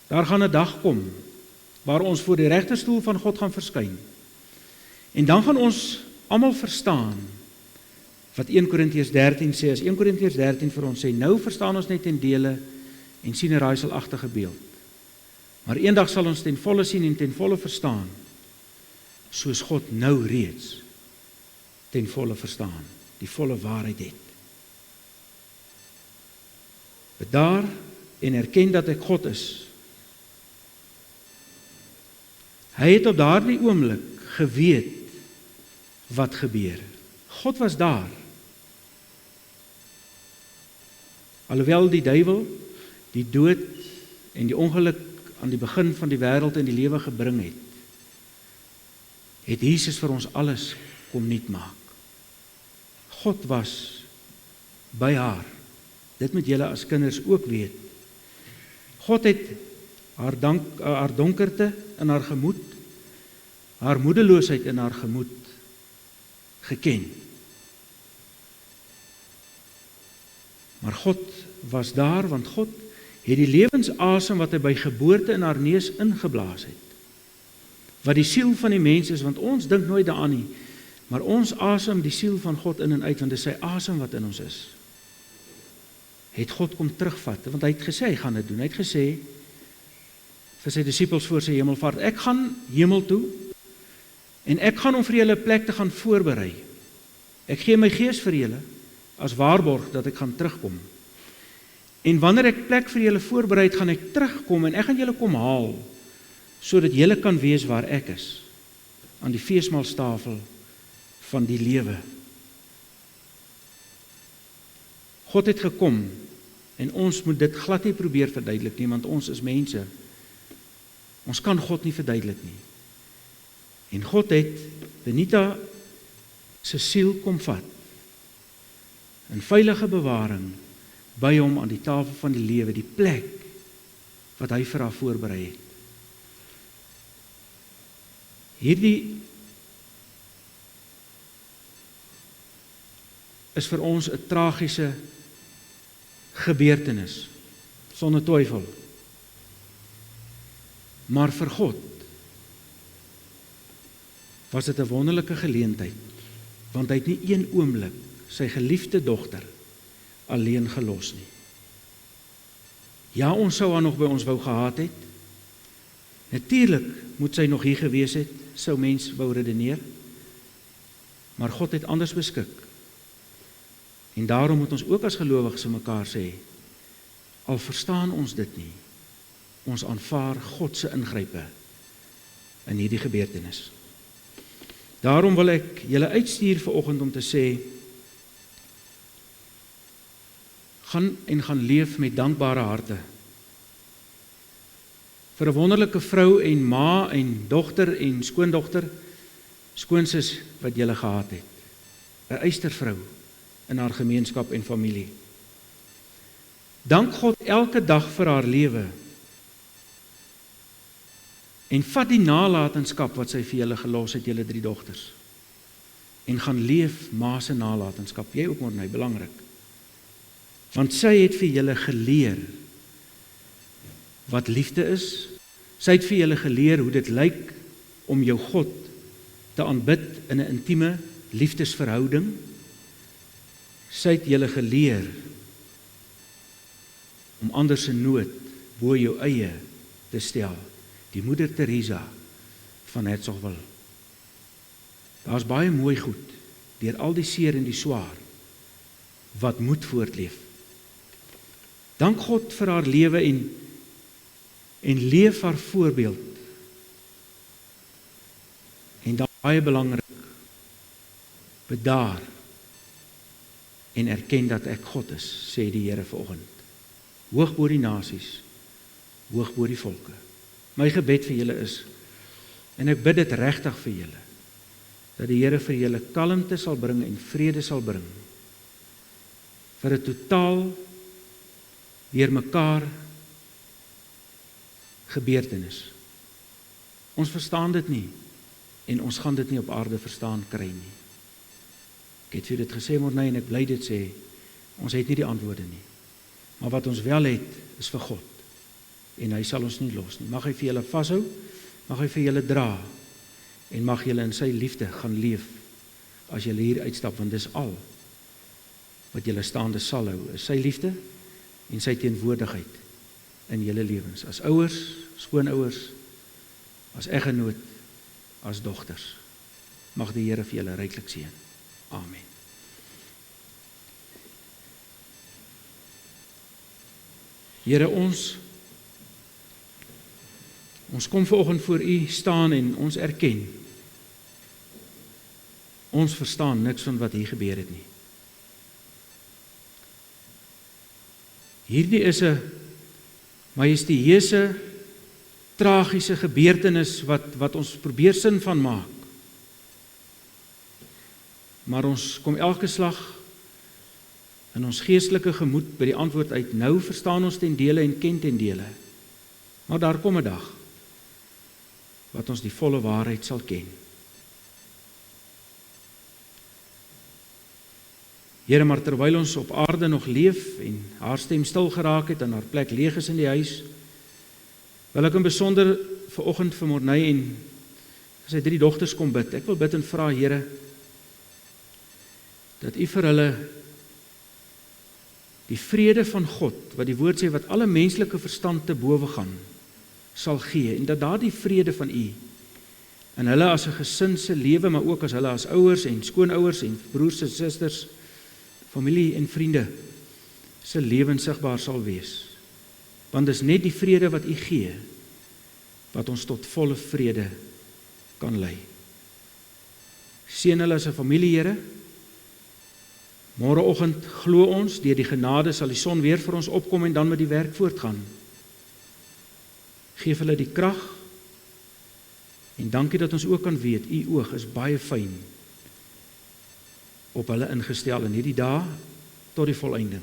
Daar gaan 'n dag kom waar ons voor die regterstoel van God gaan verskyn. En dan gaan ons almal verstaan wat 1 Korintiërs 13 sê. As 1 Korintiërs 13 vir ons sê, nou verstaan ons net in dele en sien 'n raaiselagtige beeld. Maar eendag sal ons ten volle sien en ten volle verstaan, soos God nou reeds ten volle verstaan, die volle waarheid het. Bedaar en erken dat ek God is. Hy het op daardie oomblik geweet wat gebeur. God was daar. Alhoewel die duiwel die dood en die ongeluk aan die begin van die wêreld in die lewe gebring het Jesus vir ons alles kom nuut maak. God was by haar. Dit moet julle as kinders ook weet. God het haar donkerte in haar gemoed, haar moedeloosheid in haar gemoed geken. Maar God was daar, want God het die lewensasem wat hy by geboorte in haar neus ingeblaas het, wat die siel van die mens is, want ons dink nooit daaraan nie, maar ons asem die siel van God in en uit, want dit is sy asem wat in ons is. Het God kom terugvat, want hy het gesê, hy gaan dit doen, hy het gesê, vir sy disippels voor sy hemelvaart, ek gaan hemel toe, en ek gaan om vir julle 'n plek te gaan voorberei. Ek gee my gees vir julle, as waarborg dat ek gaan terugkom. En wanneer ek plek vir julle voorberei het, gaan ek terugkom, en ek gaan julle kom haal, sodat julle kan wees waar ek is, aan die feesmaalstafel van die lewe. God het gekom, en ons moet dit glad nie probeer verduidelik nie, want ons is mense. Ons kan God nie verduidelik nie. En God het Benita se siel kom vat, in veilige bewaring, by hom aan die tafel van die lewe, die plek, wat hy vir haar voorberei het. Hierdie is vir ons 'n tragiese gebeurtenis, sonder twyfel. Maar vir God was dit 'n wonderlike geleentheid, want hy het nie een oomblik sy geliefde dogter alleen gelos nie. Ja, ons sou haar nog by ons wou gehad het. Natuurlik moet sy nog hier gewees het, sou mens wou redeneer, maar God het anders beskik. En daarom moet ons ook as gelowiges mekaar sê, al verstaan ons dit nie, ons aanvaar God se ingrype in hierdie gebeurtenis. Daarom wil ek julle uitstuur vanoggend om te sê, gaan leef met dankbare harte. Vir 'n wonderlike vrou en ma en dogter en skoondogter, skoonsis wat julle gehad het. 'n eystervrou in haar gemeenskap en familie. Dank God elke dag vir haar lewe. En vat die nalatenskap wat sy vir julle gelos het, julle 3 dogters. En gaan leef ma se nalatenskap. Jy ook Morney, belangrik. Want sy het vir julle geleer wat liefde is. Sy het vir julle geleer hoe dit lyk om jou God te aanbid in 'n intieme liefdesverhouding. Sy het julle geleer om ander se nood bo jou eie te stel. Die moeder Teresa van Hertzogwil. Daar's baie mooi goed deur al die seer en die swaar wat moet voortleef. Dank God vir haar lewe en leef haar voorbeeld. En baie belangrik, bedaar en erken dat ek God is, sê die Here vanoggend. Hoog bo die nasies, hoog bo die volke. My gebed vir julle is, en ek bid dit regtig vir julle, dat die Here vir julle kalmte sal bring en vrede sal bring, vir 'n totaal deurmekaar gebeurtenis. Ons verstaan dit nie, en ons gaan dit nie op aarde verstaan kry nie. Ek het vir dit gesê, Morney, en ek bly dit sê, ons het nie die antwoorde nie. Maar wat ons wel het, is vir God. En hy sal ons nie los nie. Mag hy vir julle vashou, mag hy vir julle dra, en mag julle in sy liefde gaan leef, as julle hier uitstap, want dis al, wat julle staande sal hou, is sy liefde, en sy teenwoordigheid, in julle lewens, as ouers, skoonouers, as eggenoot, as dogters. Mag die Here vir julle ryklik seën. Amen. Here, ons kom vanoggend voor U staan en ons erken, ons verstaan niks van wat hier gebeur het nie. Hierdie is 'n majestueuse, tragiese gebeurtenis wat ons probeer sin van maak. Maar ons kom elke slag in ons geestelike gemoed by die antwoord uit. Nou verstaan ons ten dele en ken ten dele. Maar daar kom 'n dag wat ons die volle waarheid sal ken. Here, maar terwyl ons op aarde nog leef en haar stem stil geraak het en haar plek leeg is in die huis, wil ek in besonder vanoggend vir Morney en sy 3 dogters kom bid. Ek wil bid en vra, Here, dat U vir hulle die vrede van God, wat die woord sê, wat alle menslike verstand te bowe gaan, sal gee, en dat daardie vrede van U, en hulle as 'n gesin se lewe, maar ook as hulle as ouers en skoonouers en broers en susters, familie en vriende, se lewens sigbaar sal wees. Want dis net die vrede wat U gee, wat ons tot volle vrede kan lei. Seën hulle as 'n familie, Here. Môreoggend glo ons, deur die genade sal die son weer vir ons opkom en dan met die werk voortgaan. Geef hulle die krag, en dankie dat ons ook kan weet, U oog is baie fyn op hulle ingestel in hierdie dae tot die volëinding,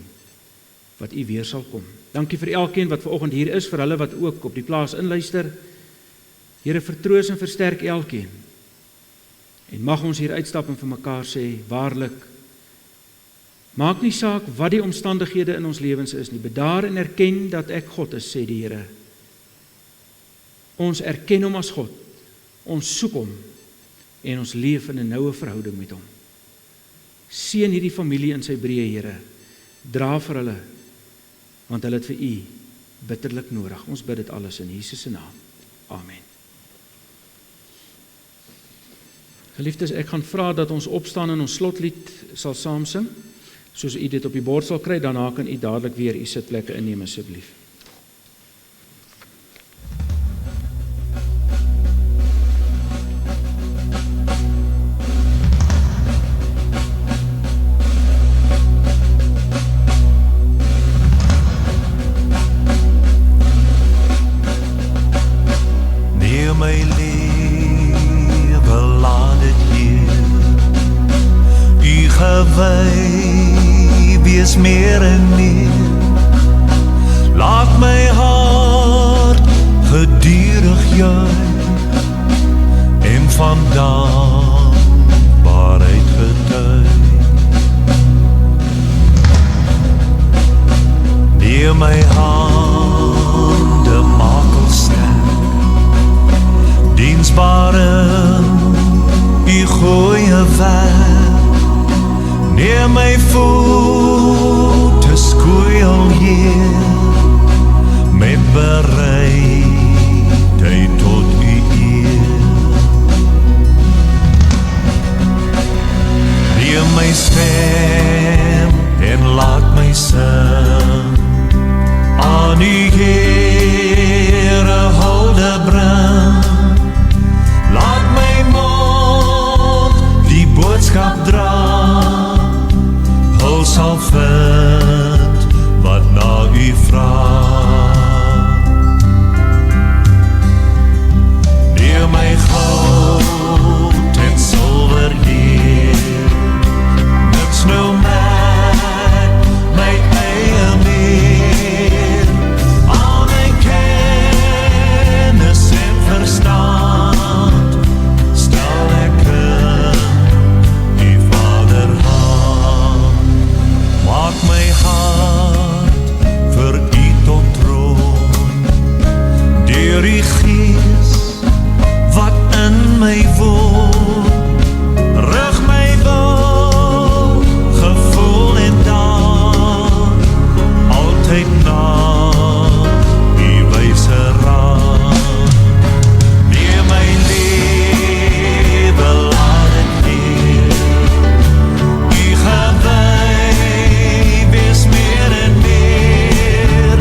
wat U weer sal kom. Dankie vir elkeen wat vanoggend hier is, vir hulle wat ook op die plaas inluister. Here, vertroos en versterk elkeen. En mag ons hier uitstap en vir mekaar sê, waarlik, maak nie saak wat die omstandighede in ons lewens is nie, bedaar en erken dat ek God is, sê die Here. Ons erken hom as God, ons soek hom, en ons leef in 'n noue verhouding met hom. Seën hierdie familie in sy breë, Here, dra vir hulle, want hulle het vir U bitterlik nodig. Ons bid dit alles in Jesus se naam. Amen. Geliefdes, ek gaan vra dat ons opstaan en ons slotlied sal saam sing. Soos U dit op die bord sal kry, daarna kan U dadelik weer U sitplekke inneem asseblief. Wees meer en meer, laat my hart gedurig juig en van dankbaarheid getuig. Neem my hande maak sterk, diensbaar in U goeie werk. Neem my voete skoei hier, met bereidheid tot U eer. Neem my stem en laat my sing, aan U Here hulde bring. Laat my mond die boodskap dra, sal vind wat na U vraag. Neem my goud en silwer hier, niks nou met my eie meer, al my kennis en verstand stel ek in U Vaderhand. Maak my hart vir U tot troon, deur U Gees wat in my woon. Rig my wil, gevoel en daad, altyd na U wyse raad. Neem my lewe, laat dit hier U gewys wees meer en meer.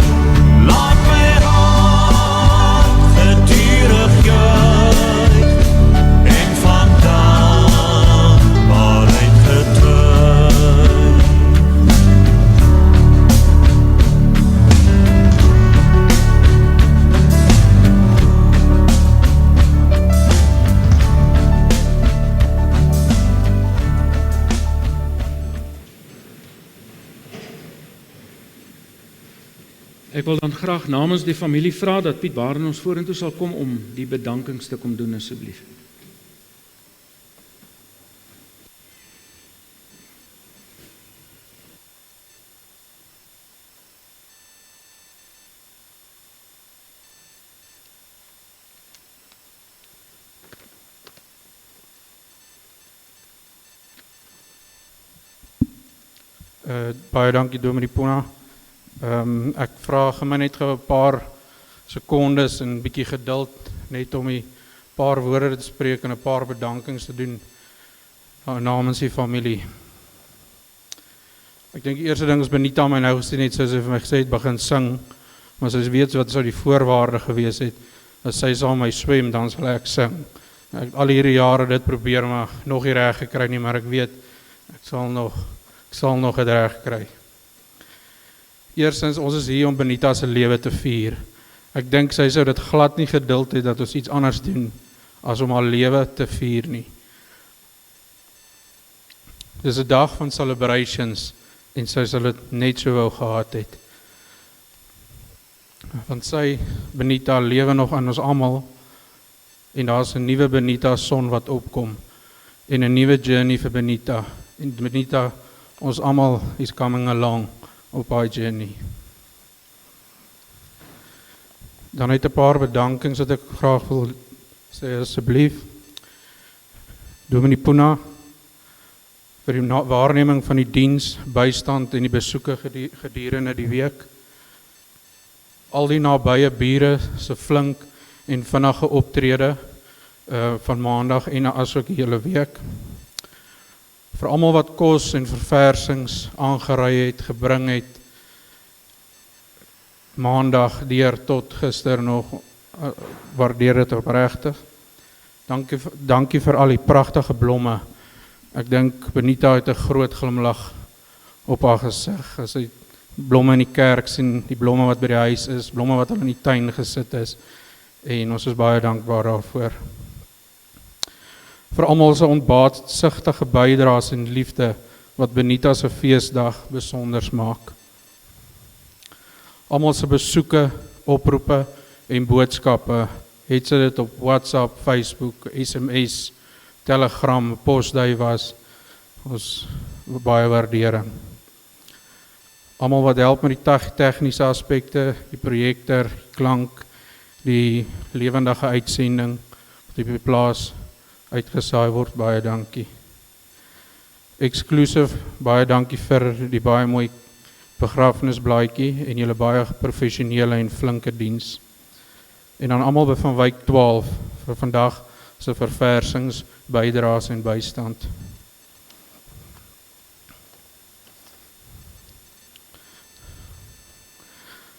Laat my hart gedurig juig en van dankbaarheid getuig. Ek wil dan graag namens die familie vra dat Piet Baarden ons vorentoe sal kom om die bedankings te kom doen asseblief. Baie dankie Dominee Puna. Ek vra my net gou 'n paar sekondes en 'n bietjie geduld net om 'n paar woorde te spreek en 'n paar bedankings te doen namens die familie. Ek dink die eerste ding is Benita my nou gesien het, soos sy vir my gesê het, begin sing, maar sy weet wat sou die voorwaarde gewees het, as sy sal my swem, dan sal ek sing. Ek het al hierdie jare dit probeer, maar nog nie reg gekry nie, maar ek weet, ek sal nog het reg kry. Eerstens, ons is hier om Benita se lewe te vier. Ek dink sy sou dit glad nie geduld het dat ons iets anders doen as om haar lewe te vier nie. Dis 'n dag van celebrations en sy sal dit net so wou gehad het. Want sy, Benita, lewe nog aan ons almal en daar's 'n nuwe Benita son wat opkom en 'n nuwe journey vir Benita. En Benita, ons almal is coming along op haar journey. Dan het 'n paar bedankings wat ek graag wil sê asseblief. Dominee Puna vir die waarneming van die diens, bystand en die besoeke gedurende die week. Al die nabye bure se flink en vinnige optrede van maandag en asook die hele week. Vir almal wat kos en verversings aangery het, gebring het, maandag deur tot gister nog, waardeer dit opregtig. Dankie vir al die pragtige blomme. Ek dink Benita het 'n groot glimlag op haar gesig, as sy blomme in die kerk sien, die blomme wat by die huis is, blomme wat al in die tuin gesit is, en ons is baie dankbaar daarvoor. Vir almal se onbaatsigtige bydraes en liefde wat Benita se feesdag besonders maak. Almal se besoeke, oproepe en boodskappe, het sy dit op WhatsApp, Facebook, SMS, Telegram, posdui was, ons baie waardering. Almal wat help met die tegniese aspekte, die projektor, die klank, die lewendige uitsending, wat op die plaas uitgesaai word, baie dankie. Exclusive, baie dankie vir die baie mooi begrafnisblaadjie en julle baie professionele en flinke diens. En dan almal van Wyk 12 vir vandag se verversings, bydraes en bystand.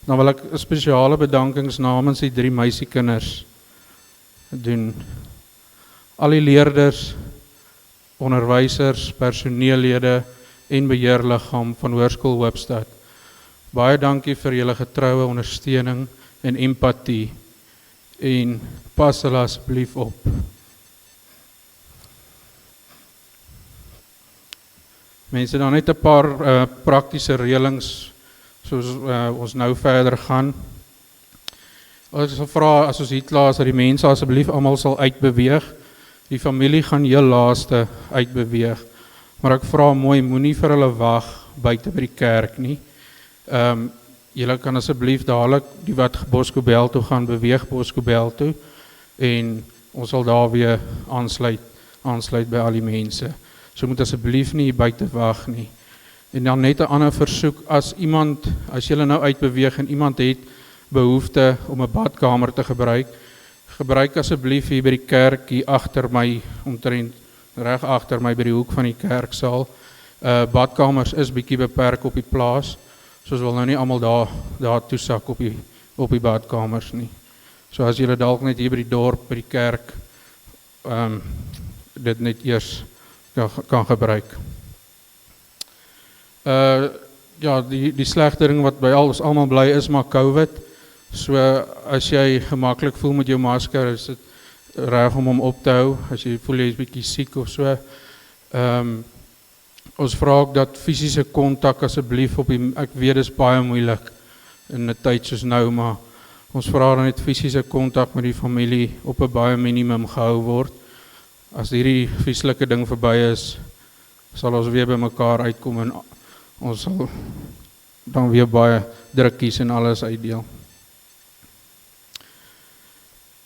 Dan wil ek 'n spesiale bedankings namens die 3 meisiekinders doen. Al die leerders, onderwysers, personeellede en beheerliggaam van Hoërskool Hoopstad. Baie dankie vir julle getroue ondersteuning en empatie en pas hulle asseblief op. Mense, dan net 'n paar praktiese reëlings soos ons nou verder gaan. Ek sal vra as ons hier klaar is dat die mense asseblief almal sal uitbeweeg. Die familie gaan heel laaste uitbeweeg. Maar ek vra mooi, moenie vir hulle wag buite by die kerk nie. Julle kan asseblief dadelik die wat Boskobel toe gaan beweeg Boskobel toe en ons sal daar weer aansluit by al die mense. So moet asseblief nie buite wag nie. En dan net 'n ander versoek, as julle nou uitbeweeg en iemand het behoefte om 'n badkamer te gebruik asseblief hier by die kerk, hier agter my, omtrent reg agter my by die hoek van die kerksaal. Badkamers is bietjie beperk op die plaas, soos wil nou nie almal daar toesak op die badkamers nie. So as julle dalk net hier by die dorp, by die kerk, dit net eers kan gebruik. Ja, die slegte ding wat by ons almal bly is maar COVID. So as jy gemaklik voel met jou masker, is dit reg om hom op te hou. As jy voel jy is bietjie siek of so. Ons vra ook dat fisiese kontak asseblief ek weet dis baie moeilik in 'n tyd soos nou, maar ons vra dan net fisiese kontak met die familie op 'n baie minimum gehou word. As hierdie vieslike ding verby is, sal ons weer by mekaar uitkom en ons sal dan weer baie drukkies en alles uitdeel.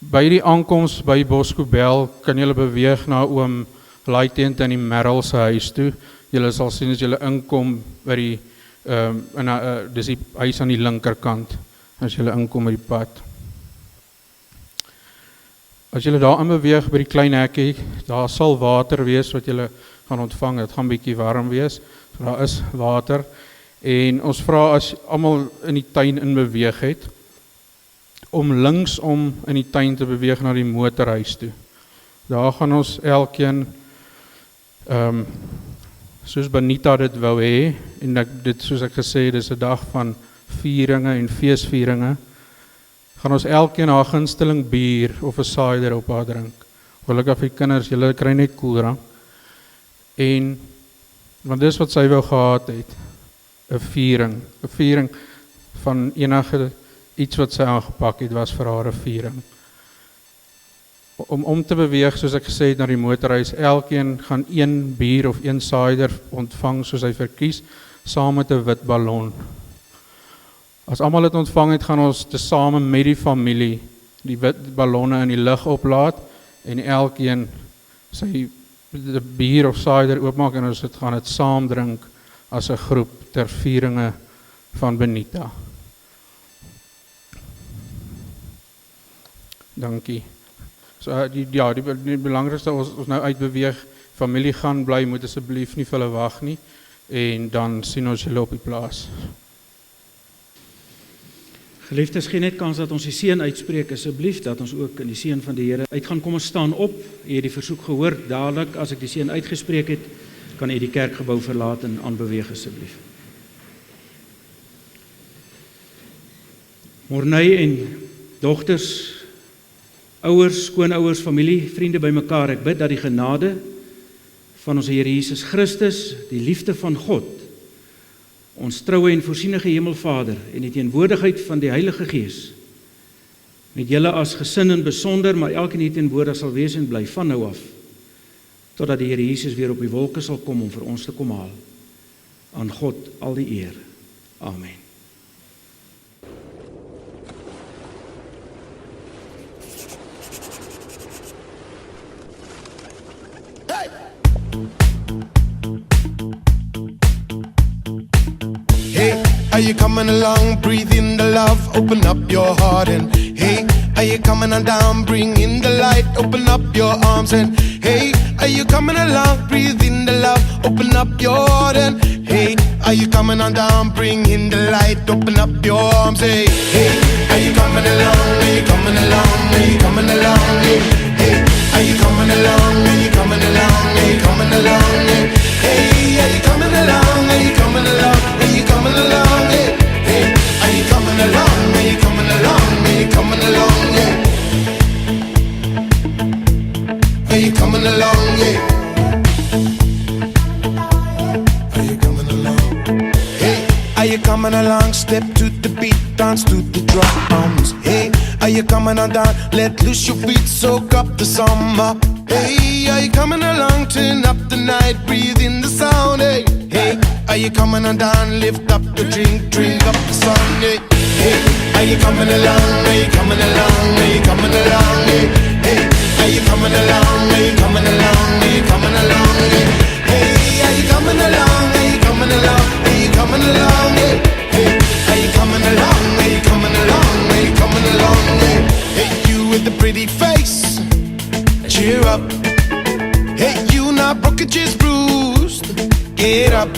By die aankoms by Boskobel kan julle beweeg na oom Luitenant in die Merrill se huis toe. Julle sal sien as julle inkom by die dis die huis aan die linkerkant as julle inkom by die pad. As julle daarin beweeg by die klein hekkie, daar sal water wees wat julle gaan ontvang. Dit gaan bietjie warm wees. So daar is water en ons vra as almal in die tuin in beweeg het om linksom in die tuin te beweeg na die motorhuis toe. Daar gaan ons elkeen soos Benita dit wou hê en dit soos ek gesê, dis 'n dag van vieringe en feesvieringe. Gaan ons elkeen haar gunsteling bier of 'n cider op haar drink. Gelukkig vir die kinders, julle kry net koeldrank. En want dis wat sy wou gehad het, 'n viering van enige iets wat sy aangepak het, was vir haar 'n viering. Om te beweeg, soos ek gesê het, na die motorhuis, elkeen gaan 1 bier of 1 cider ontvang soos hy verkies, saam met 'n wit ballon. As almal dit ontvang het, gaan ons tesame met die familie die wit ballonne in die lug oplaat en elkeen sy bier of cider oopmaak en ons gaan dit saam drink as 'n groep ter vieringe van Benita. Dankie. So die belangrikste ons nou uitbeweeg, familie gaan bly, moet asseblief nie vir hulle wag nie en dan sien ons julle op die plaas. Geliefdes, gee net kans dat ons die seën uitspreek asseblief, dat ons ook in die seën van die Here uitgaan. Kom ons staan op. U het die versoek gehoor. Dadelik as ek die seën uitgespreek het, kan u die kerkgebou verlaat en aanbeweeg asseblief. Morney en dogters, ouers, skoonouers, familie, vriende bymekaar, ek bid dat die genade van ons Here Jesus Christus, die liefde van God, ons troue en voorsienige Hemelvader en die teenwoordigheid van die Heilige Gees met julle as gesin in besonder, maar elkeen hier teenwoordig sal wees en bly van nou af, totdat die Here Jesus weer op die wolke sal kom om vir ons te kom haal. Aan God al die eer. Amen. Are you coming along? Breathe in the love, open up your heart and hey, are you coming on down? Bring in the light, open up your arms and hey, are you coming along? Breathe in the love, open up your heart and hey, are you coming on down? Bring in the light, open up your arms. Hey, hey, are you coming along? Are you coming along? Are you coming along? Hey, hey, are you coming along? Are you coming along? Are you coming along? Hey, are you coming along? Are you coming along? Are you coming along? Hey, hey, are you coming along? Are you coming along? Are you coming along? Yeah. Are you coming along? Yeah. Are you coming along? Hey, are you coming along? Step to the beat, dance to the drums. Hey, are you coming on down? Let loose your feet, soak up the summer. Hey, are you coming along? Turn up the night, breathe in the sound. Hey, hey, are you coming on down? Lift up the drink up the sun. Hey, hey, are you coming along? Are you coming along? Are you coming along? Hey, hey, are you coming along? Are you coming along? Are you coming along? Hey, hey, are you coming along? Are you coming along? Are you coming along? Hey, hey, are you coming along? Are you coming along? Are you coming along? Hey, you with the pretty face, cheer up. Hey, you not broken, just bruised. Get up.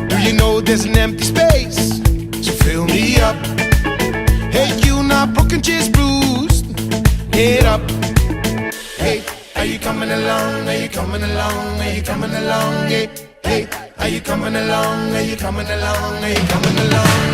Do you know there's an empty space? So fill me up. Hey, you not broken, just bruised. Get up. Hey, are you coming along? Are you coming along? Are you coming along? Hey, hey, are you coming along? Are you coming along? Are you coming along?